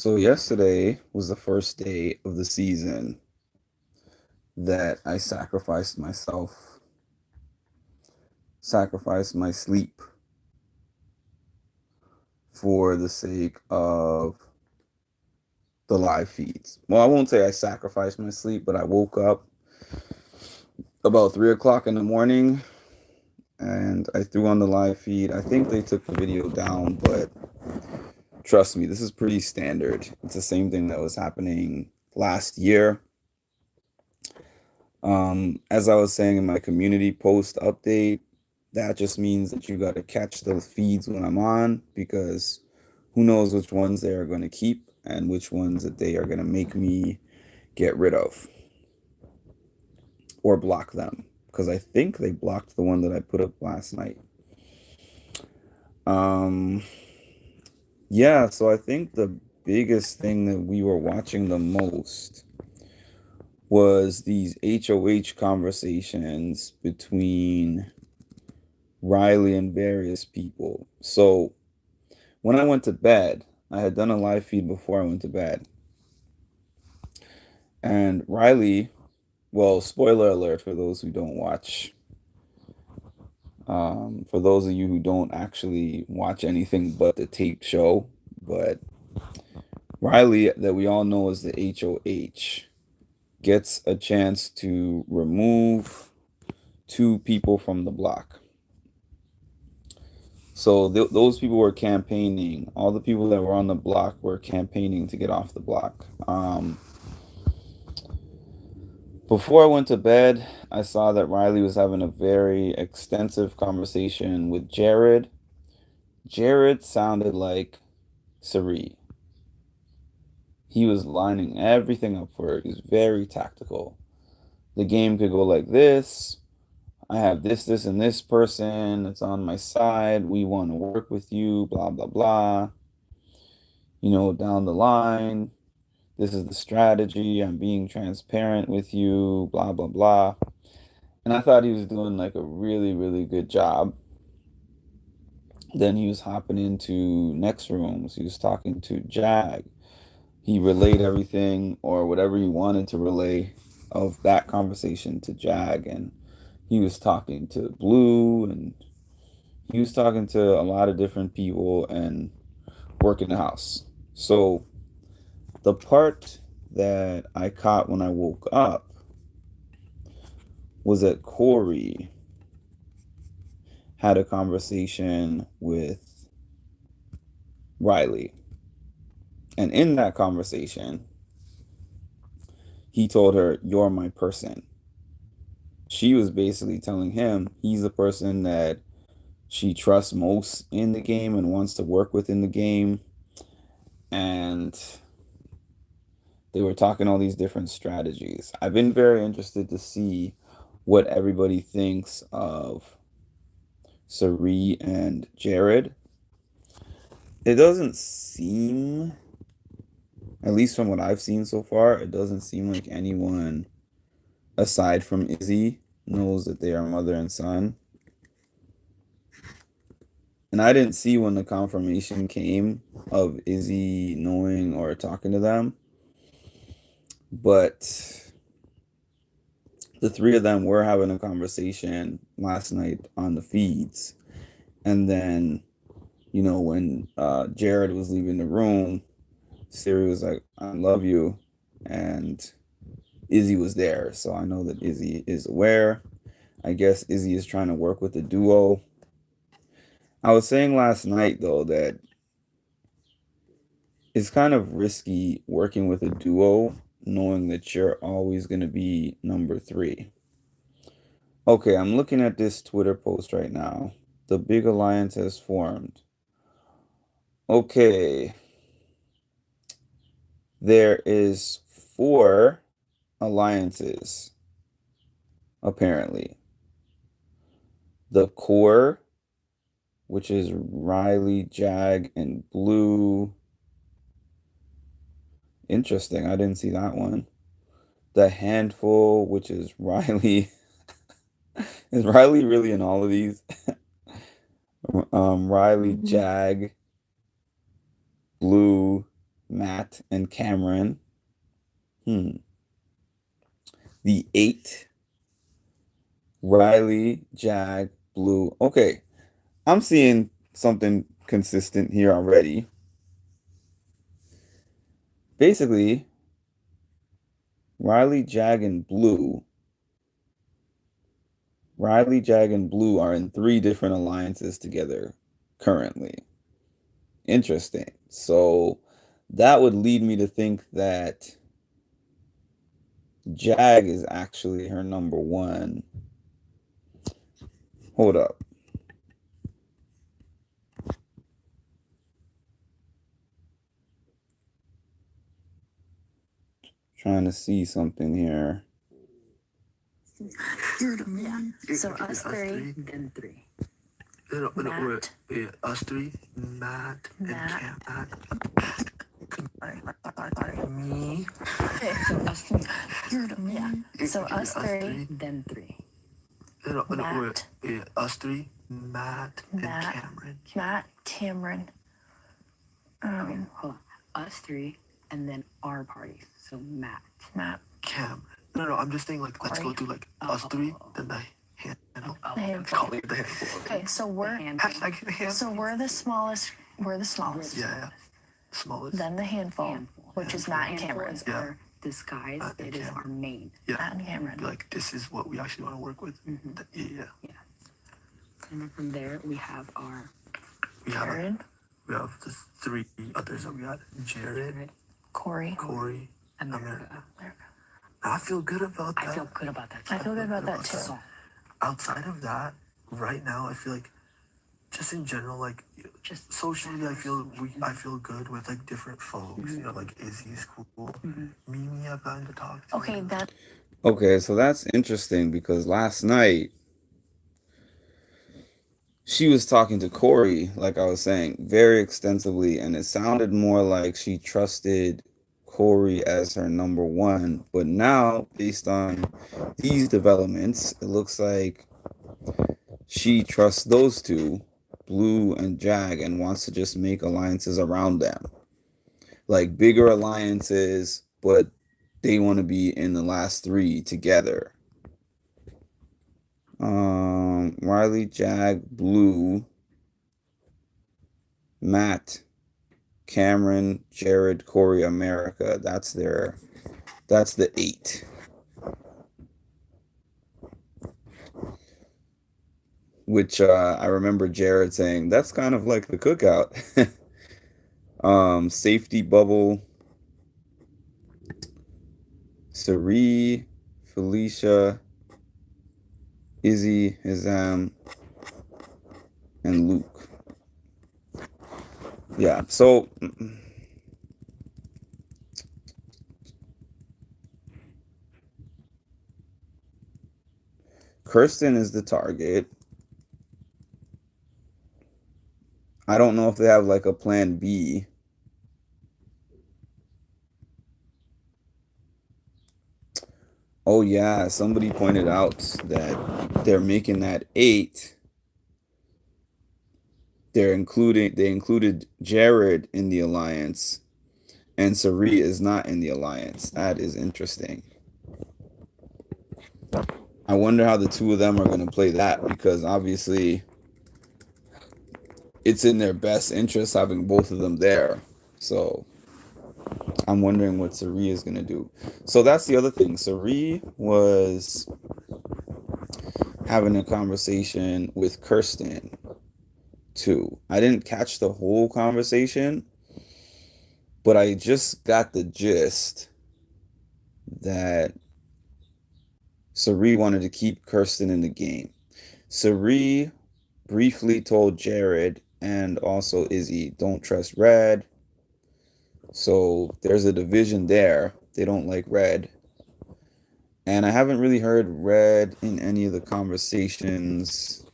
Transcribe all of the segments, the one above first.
So yesterday was the first day of the season that I sacrificed myself, sacrificed my sleep for the sake of the live feeds. Well, I won't say I sacrificed my sleep, but I woke up about 3 o'clock in the morning and I threw on the live feed. I think they took the video down, but trust me, this is pretty standard. It's the same thing that was happening last year. As I was saying in my community post update, that just means that you got to catch those feeds when I'm on because who knows which ones they are going to keep and which ones that they are going to make me get rid of or block them because I think they blocked the one that I put up last night. Um, yeah, so I think the biggest thing that we were watching the most was these HOH conversations between Riley and various people. So when I went to bed, I had done a live feed before I went to bed. And Riley, well, spoiler alert for those who don't watch, for those of you who don't actually watch anything but the taped show, but Riley, that we all know as the HOH, gets a chance to remove two people from the block. So those people were campaigning. All the people that were on the block were campaigning to get off the block. Before I went to bed, I saw that Riley was having a very extensive conversation with Jared. Jared sounded like Sari. He was lining everything up for her. He was very tactical. The game could go like this. I have this, and this person that's on my side. We want to work with you, blah, blah, blah. Down the line, this is the strategy. I'm being transparent with you, blah, blah, blah. And I thought he was doing like a really, really good job. Then he was hopping into next rooms. He was talking to Jag. He relayed everything or whatever he wanted to relay of that conversation to Jag. And he was talking to Blue and he was talking to a lot of different people and working the house. So the part that I caught when I woke up was that Corey had a conversation with Riley. And in that conversation, he told her, "You're my person." She was basically telling him he's the person that she trusts most in the game and wants to work with in the game. And they were talking all these different strategies. I've been very interested to see what everybody thinks of Sari and Jared. It doesn't seem, at least from what I've seen so far, it doesn't seem like anyone aside from Izzy knows that they are mother and son. And I didn't see when the confirmation came of Izzy knowing or talking to them, but the three of them were having a conversation last night on the feeds. And then, when Jared was leaving the room, Siri was like, "I love you." And Izzy was there. So I know that Izzy is aware. I guess Izzy is trying to work with the duo. I was saying last night, though, that it's kind of risky working with a duo, knowing that you're always going to be number three. Okay, I'm looking at this Twitter post right now. The big alliance has formed. Okay, there is four alliances, apparently. The core, which is Riley, Jag, and Blue. Interesting, I didn't see that one. The handful, which is Riley. Is Riley really in all of these? Riley, Jag, Blue, Matt, and Cameron. Hmm. The 8, Riley, Jag, Blue. Okay, I'm seeing something consistent here already. Basically, Riley, Jag, and Blue. Riley, Jag, and Blue are in 3 different alliances together currently. Interesting. So that would lead me to think that Jag is actually her number one. Hold up. Trying to see something here. Yeah. So us three, then three. Matt. Yeah, us three, Matt, and Matt. Cam. Me. Okay, so us three. Yeah. So us three, then three. Matt. Yeah, us three, Matt, and Cameron. Matt, Cameron. Okay, hold on. Us three, and then our party. So Matt. Cameron. No, I'm just saying, like, let's go through, like, us three, then the handle. The handful. Call it the handful. Okay, so we're Hashtag the handful. so we're the smallest. We're the smallest. Yeah. Smallest. Then the handful, which is Matt and Handful Cameron. is our disguise. It is our main. Yeah. Matt and Cameron. Like, this is what we actually want to work with. Yeah. And then from there we have our We have Jared, the 3 others that we got. Jared, Corey. Corey, America. I feel good about that. I feel good about that too. I feel good about that too. So, Outside of that, right now, I feel like, just in general, like, just socially, I feel good with, like, different folks. You know, like, Izzy's cool. Mimi, I've gotten to talk to. Okay, that. Okay, so that's interesting because last night she was talking to Corey, like I was saying, very extensively, and it sounded more like she trusted Corey as her number one. But now, based on these developments, it looks like she trusts those two, Blue and Jag, and wants to just make alliances around them. Like bigger alliances, but they want to be in the last 3 together. Riley, Jag, Blue, Matt, Cameron, Jared, Corey, America. That's the 8. Which I remember Jared saying that's kind of like the cookout. Safety Bubble, Sari, Felicia, Izzy, Hizam, and Luke. Yeah, so Kirsten is the target. I don't know if they have like a plan B. Oh yeah, somebody pointed out that they're making that 8. They included Jared in the alliance, and Sari is not in the alliance. That is interesting. I wonder how the 2 of them are going to play that, because obviously it's in their best interest having both of them there. So I'm wondering what Sari is going to do. So that's the other thing. Sari was having a conversation with Kirsten too. I didn't catch the whole conversation, but I just got the gist that Sari wanted to keep Kirsten in the game. Sari briefly told Jared and also Izzy, don't trust Red. So there's a division there. They don't like Red. And I haven't really heard Red in any of the conversations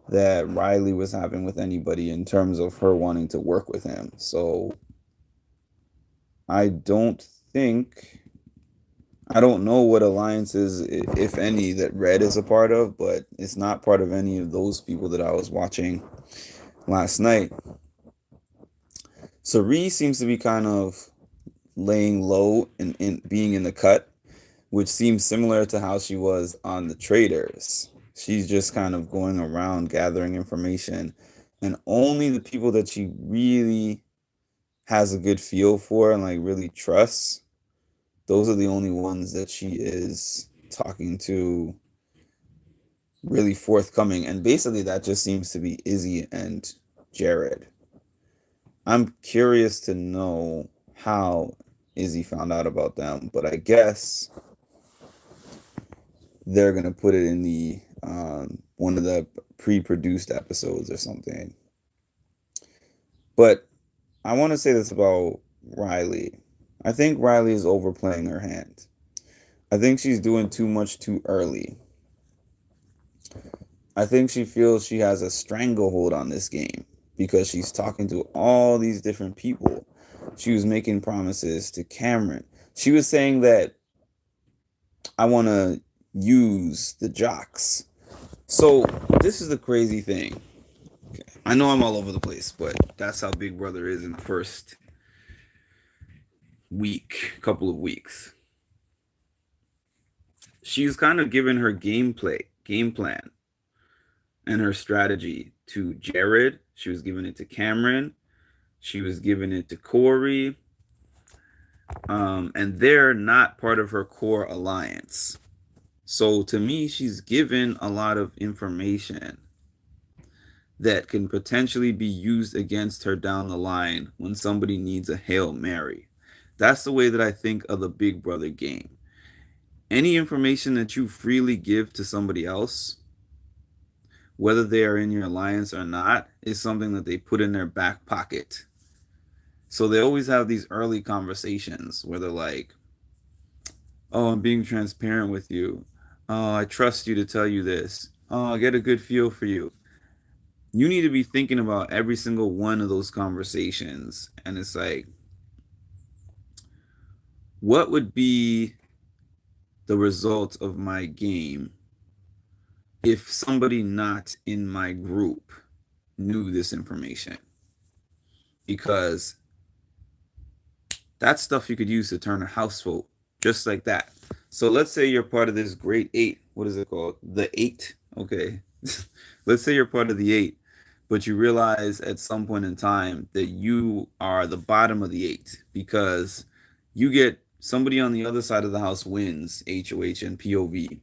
that Riley was having with anybody in terms of her wanting to work with him. So I don't know what alliances, if any, that Red is a part of, but it's not part of any of those people that I was watching last night. Cerise seems to be kind of laying low and in being in the cut, which seems similar to how she was on the Traders. She's just kind of going around gathering information, and only the people that she really has a good feel for and like really trusts, those are the only ones that she is talking to really forthcoming. And basically that just seems to be Izzy and Jared. I'm curious to know how Izzy found out about them, but I guess they're gonna put it in the one of the pre-produced episodes or something. But I want to say this about Riley. I think Riley is overplaying her hand. I think she's doing too much too early. I think she feels she has a stranglehold on this game because she's talking to all these different people. She was making promises to Cameron. She was saying that I want to use the jocks. So this is the crazy thing. Okay. I know I'm all over the place, but that's how Big Brother is in the first couple of weeks. She's kind of given her game plan, and her strategy to Jared. She was giving it to Cameron. She was giving it to Corey. And they're not part of her core alliance. So to me, she's given a lot of information that can potentially be used against her down the line when somebody needs a Hail Mary. That's the way that I think of the Big Brother game. Any information that you freely give to somebody else, whether they are in your alliance or not, is something that they put in their back pocket. So they always have these early conversations where they're like, oh, I'm being transparent with you. Oh, I trust you to tell you this. Oh, I get a good feel for you. You need to be thinking about every single one of those conversations. And it's like, what would be the result of my game if somebody not in my group knew this information? Because that's stuff you could use to turn a house vote, just like that. So let's say you're part of this great 8. What is it called? The 8. Okay. Let's say you're part of the 8, but you realize at some point in time that you are the bottom of the 8 because you get somebody on the other side of the house wins HOH and POV.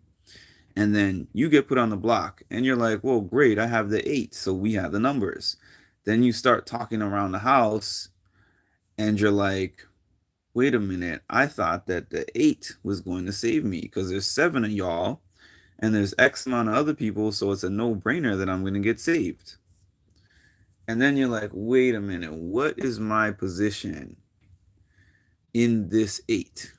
And then you get put on the block and you're like, well, great, I have the 8, so we have the numbers. Then you start talking around the house and you're like, wait a minute, I thought that the 8 was going to save me because there's 7 of y'all and there's X amount of other people, so it's a no-brainer that I'm going to get saved. And then you're like, wait a minute, what is my position in this 8?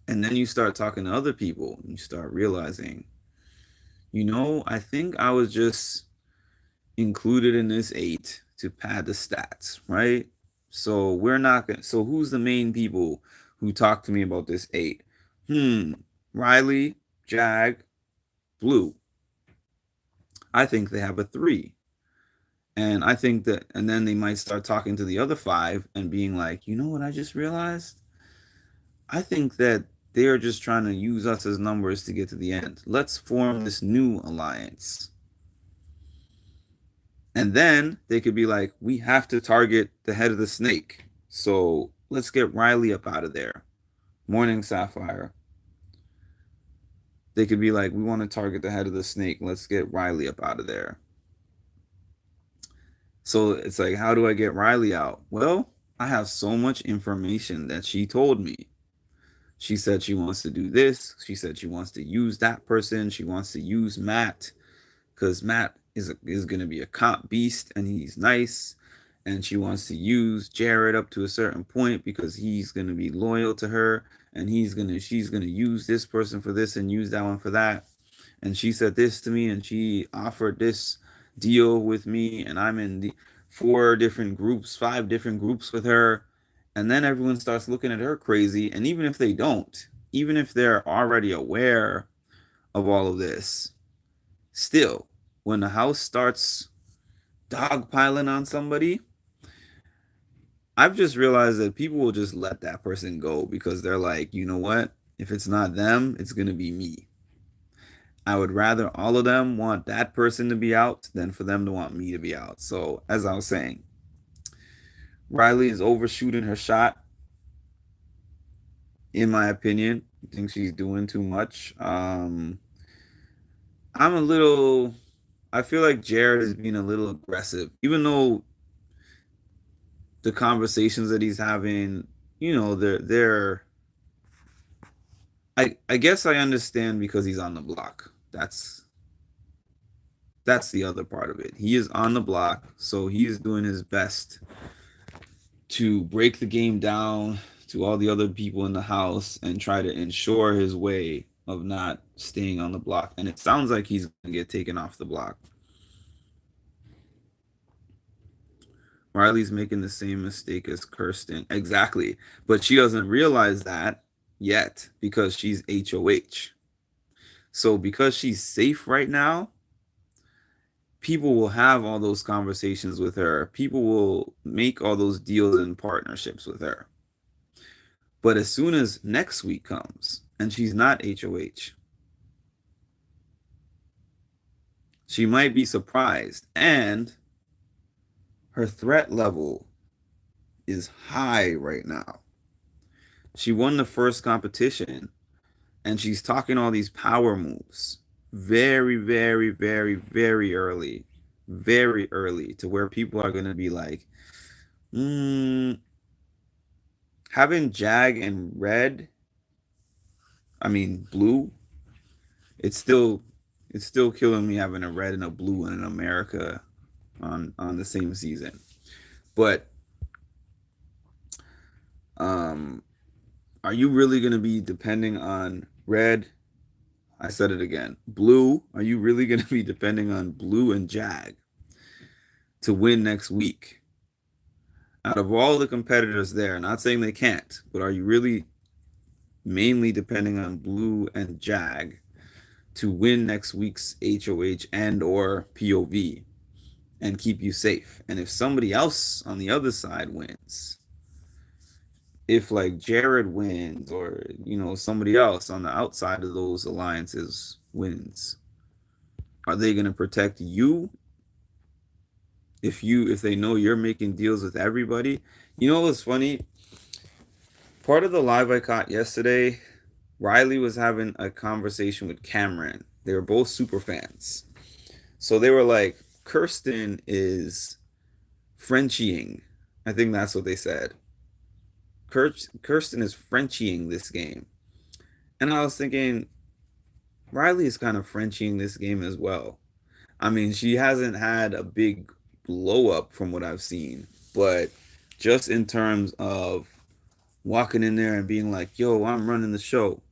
And then you start talking to other people and you start realizing, I think I was just included in this 8 to pad the stats, right? So we're not gonna. So who's the main people who talk to me about this 8? Riley, Jag, Blue. I think they have a 3. And I think that, and then they might start talking to the other 5 and being like, you know what I just realized? I think that they are just trying to use us as numbers to get to the end. Let's form this new alliance. And then they could be like, we have to target the head of the snake. So let's get Riley up out of there. Morning Sapphire. They could be like, we want to target the head of the snake. Let's get Riley up out of there. So it's like, how do I get Riley out? Well, I have so much information that she told me. She said she wants to do this. She said she wants to use that person. She wants to use Matt because Matt is going to be a cop beast and he's nice. And she wants to use Jared up to a certain point because he's going to be loyal to her. And she's going to use this person for this and use that one for that. And she said this to me and she offered this deal with me. And I'm in the 5 different groups with her. And then everyone starts looking at her crazy. And even if they don't, even if they're already aware of all of this, still, when the house starts dogpiling on somebody, I've just realized that people will just let that person go because they're like, you know what? If it's not them, it's gonna be me. I would rather all of them want that person to be out than for them to want me to be out. So, as I was saying, Riley is overshooting her shot, in my opinion. I think she's doing too much. I'm a little. I feel like Jared is being a little aggressive, even though the conversations that he's having, they're. I guess I understand because he's on the block. That's the other part of it. He is on the block, so he is doing his best to break the game down to all the other people in the house and try to ensure his way of not staying on the block. And it sounds like he's going to get taken off the block. Riley's making the same mistake as Kirsten. Exactly. But she doesn't realize that yet because she's HOH. So because she's safe right now, people will have all those conversations with her. People will make all those deals and partnerships with her. But as soon as next week comes and she's not HOH, she might be surprised. And her threat level is high right now. She won the first competition and she's talking all these power moves very, very, very, very early to where people are going to be like, having Jag and red, blue, it's still killing me having a red and a blue in America on the same season. But are you really going to be depending on red? I said it again. Blue, are you really going to be depending on blue and Jag to win next week? Out of all the competitors there, not saying they can't, but are you really mainly depending on blue and Jag to win next week's HOH and or POV and keep you safe? And if somebody else on the other side wins, if like Jared wins or somebody else on the outside of those alliances wins, are they going to protect you if they know you're making deals with everybody? You know what's funny? Part of the live I caught yesterday, Riley was having a conversation with Cameron. They were both super fans. So they were like, Kirsten is Frenchieing. I think that's what they said. Kirsten is Frenchieing this game. And I was thinking, Riley is kind of Frenchieing this game as well. She hasn't had a big blow up from what I've seen, but just in terms of walking in there and being like, yo, I'm running the show.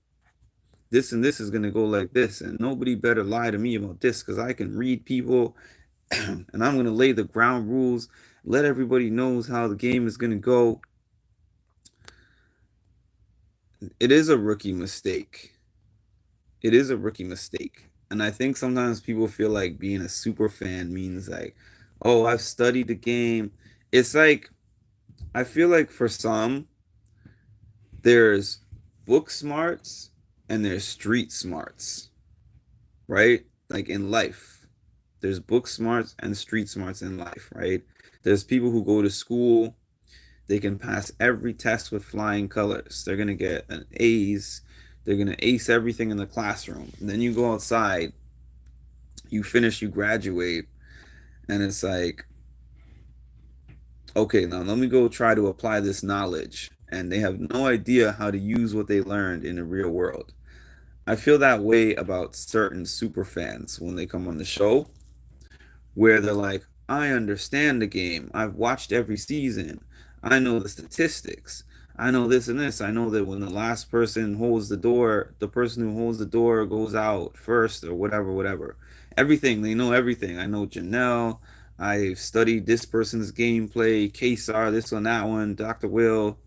This and this is going to go like this, and nobody better lie to me about this because I can read people and I'm going to lay the ground rules, let everybody knows how the game is going to go. It is a rookie mistake. And I think sometimes people feel like being a super fan means like, oh, I've studied the game. It's like, I feel like for some, there's book smarts and there's street smarts, right? Like in life, there's book smarts and street smarts in life, right? There's people who go to school, they can pass every test with flying colors. They're going to get an A's. They're going to ace everything in the classroom. And then you go outside, you finish, you graduate, and it's like, okay, now let me go try to apply this knowledge. And they have no idea how to use what they learned in the real world. I feel that way about certain super fans when they come on the show, where they're like, I understand the game. I've watched every season. I know the statistics. I know this and this. I know that when the last person holds the door, the person who holds the door goes out first or whatever. Everything. They know everything. I know Janelle. I've studied this person's gameplay, Kesar, this one, that one, Dr. Will.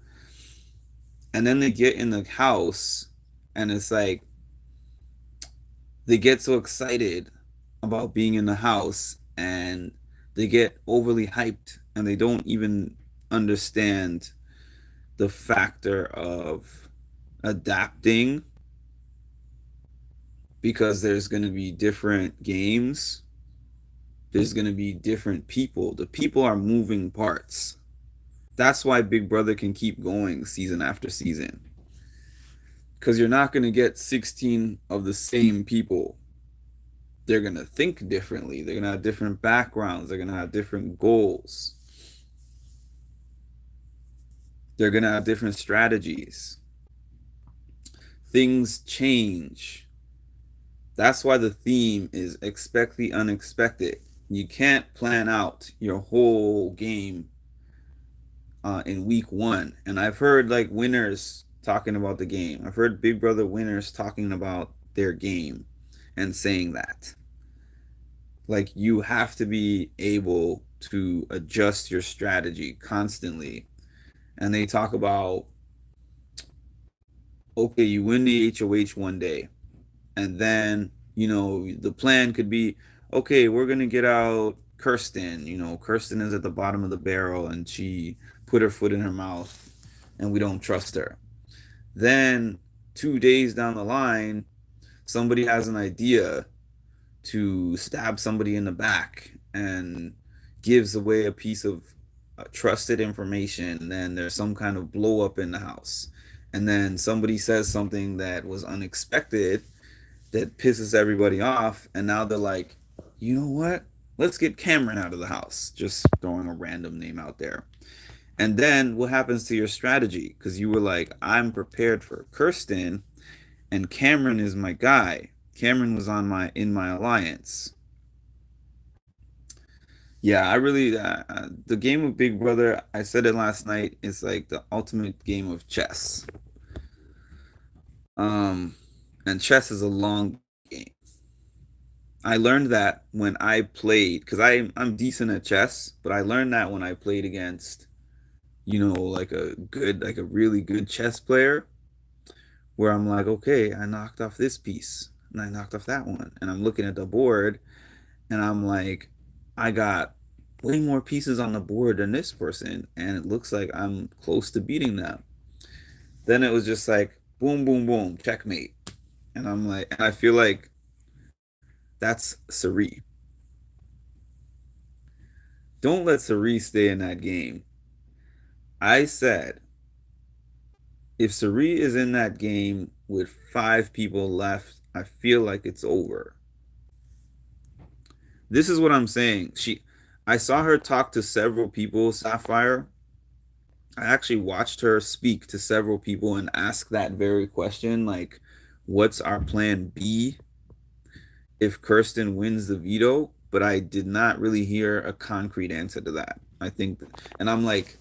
And then they get in the house and it's like, they get so excited about being in the house and they get overly hyped and they don't even understand the factor of adapting, because there's going to be different games. There's going to be different people. The people are moving parts. That's why Big Brother can keep going season after season. Because you're not going to get 16 of the same people. They're going to think differently. They're going to have different backgrounds. They're going to have different goals. They're going to have different strategies. Things change. That's why the theme is expect the unexpected. You can't plan out your whole game in week 1. And I've heard like winners talking about the game. I've heard Big Brother winners talking about their game and saying that. Like, you have to be able to adjust your strategy constantly. And they talk about, okay, you win the HOH one day. And then, the plan could be, okay, we're going to get out Kirsten. Kirsten is at the bottom of the barrel and she put her foot in her mouth and we don't trust her. Then 2 days down the line, somebody has an idea to stab somebody in the back and gives away a piece of trusted information. Then there's some kind of blow up in the house. And then somebody says something that was unexpected that pisses everybody off. And now they're like, you know what? Let's get Cameron out of the house. Just throwing a random name out there. And then what happens to your strategy? Because you were like, I'm prepared for Kirsten and Cameron is my guy. Cameron was in my alliance. Yeah, I really the game of Big Brother, I said it last night, is like the ultimate game of chess. And chess is a long game. I learned that when I played, because I'm decent at chess, but I learned that when I played against, like a really good chess player, where I'm like, okay, I knocked off this piece and I knocked off that one. And I'm looking at the board and I'm like, I got way more pieces on the board than this person. And it looks like I'm close to beating them. Then it was just like, boom, boom, boom, checkmate. And I'm like, and I feel like that's Cirie. Don't let Cirie stay in that game. I said, if Cirie is in that game with 5 people left, I feel like it's over. This is what I'm saying. I saw her talk to several people, Sapphire. I actually watched her speak to several people and ask that very question, like, what's our plan B if Kirsten wins the veto? But I did not really hear a concrete answer to that. I think, and I'm like,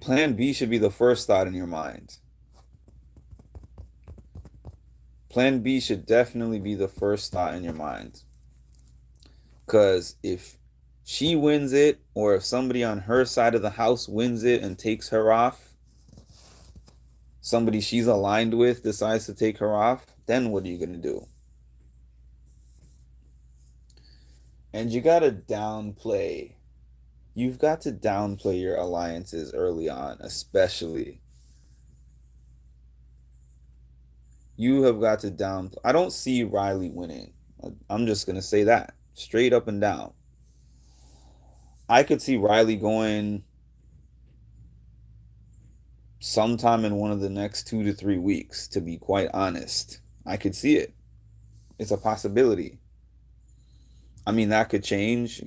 plan B should be the first thought in your mind. Plan B should definitely be the first thought in your mind. Because if she wins it, or if somebody on her side of the house wins it and takes her off, somebody she's aligned with decides to take her off, then what are you going to do? And you got to downplay. You've got to downplay your alliances early on, especially. You have got to downplay. I don't see Riley winning. I'm just going to say that straight up and down. I could see Riley going sometime in one of the next 2 to 3 weeks, to be quite honest. I could see it. It's a possibility. I mean, that could change.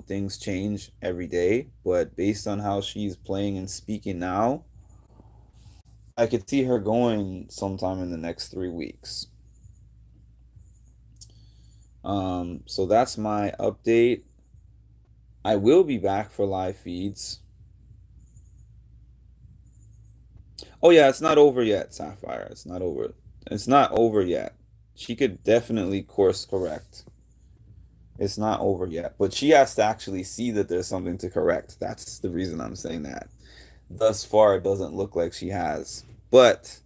Things change every day. But based on how she's playing and speaking now, I could see her going sometime in the next 3 weeks. So that's my update. I will be back for live feeds. Oh yeah, it's not over yet, Sapphire. It's not over. It's not over yet. She could definitely course correct. It's not over yet, but she has to actually see that there's something to correct. That's the reason I'm saying that. Thus far, it doesn't look like she has. But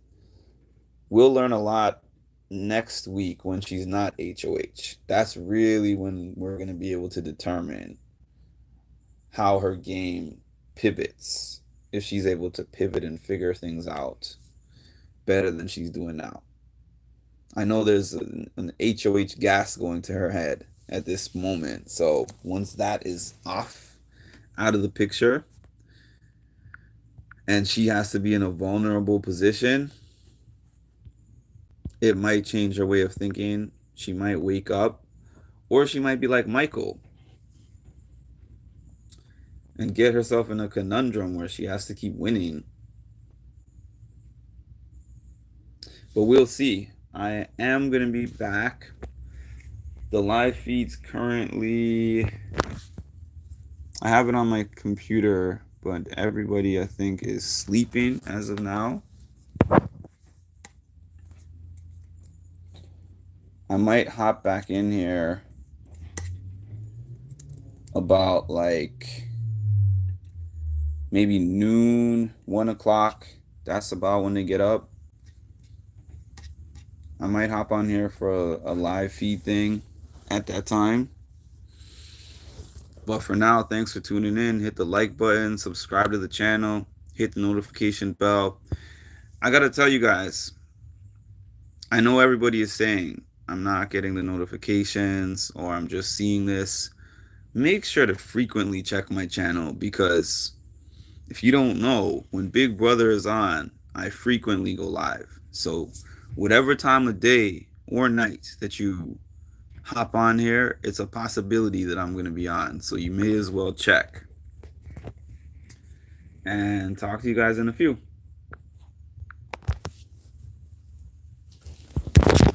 we'll learn a lot next week when she's not HOH. That's really when we're going to be able to determine how her game pivots, if she's able to pivot and figure things out better than she's doing now. I know there's an HOH gas going to her head at this moment. So once that is off, out of the picture, and she has to be in a vulnerable position, it might change her way of thinking. She might wake up, or she might be like Michael and get herself in a conundrum where she has to keep winning. But we'll see. I am going to be back. The live feed's currently, I have it on my computer, but everybody I think is sleeping as of now. I might hop back in here about like maybe noon, 1 o'clock. That's about when they get up. I might hop on here for a live feed thing at that time. But for now, thanks for tuning in. Hit the like button, subscribe to the channel, hit the notification bell. I gotta tell you guys, I know everybody is saying I'm not getting the notifications or I'm just seeing this. Make sure to frequently check my channel, because if you don't know, when Big Brother is on, I frequently go live. So whatever time of day or night that you hop on here, it's a possibility that I'm going to be on. So you may as well check. And talk to you guys in a few.